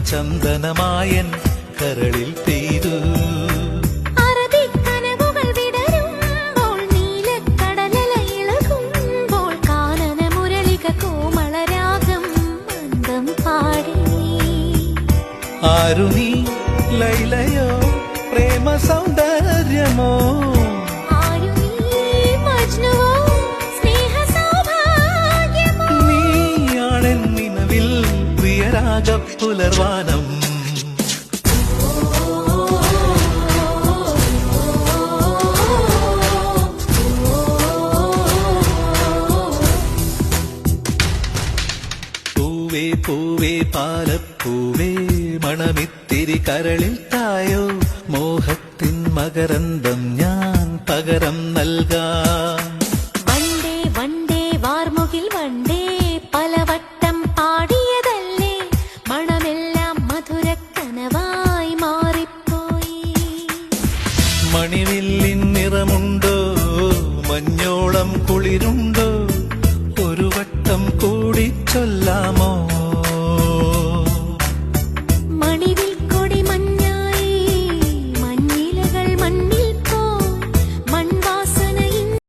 ചന്ദനമായൻ കരളിൽ പെയ്തു. അറബിക്കനവുകൾ വിടരുമ്പോൾ നീലക്കടലല ഇളകുമ്പോൾ കാനന മുരളിക കോമളരാഗം മന്ദം പാടി. ആരു നീ ലൈലയോ പ്രേമ സൗന്ദര്യമോ, ആരു നീ മജ്നുവോ സ്നേഹ സൗഭാഗ്യമോ, നീയാണെൻ നിലവിൽ പ്രിയരാഗ പുലർവാനം. പൂവേ പൂവേ പാലപ്പൂവേ മണമിത്തിരി കരളിൽ തായോ, മോഹത്തിൻ മകരന്തം ഞാൻ പകരം നൽകാം. വണ്ടേ വണ്ടേ വാർമുകിൽ വണ്ടേ പലവട്ടം പാടിയതല്ലേ, മണമെല്ലാം മധുരക്കനവായി മാറിപ്പോയി. മണിവില്ലിൻ നിറമുണ്ടോ, മഞ്ഞോളം കുളിരുണ്ടോ,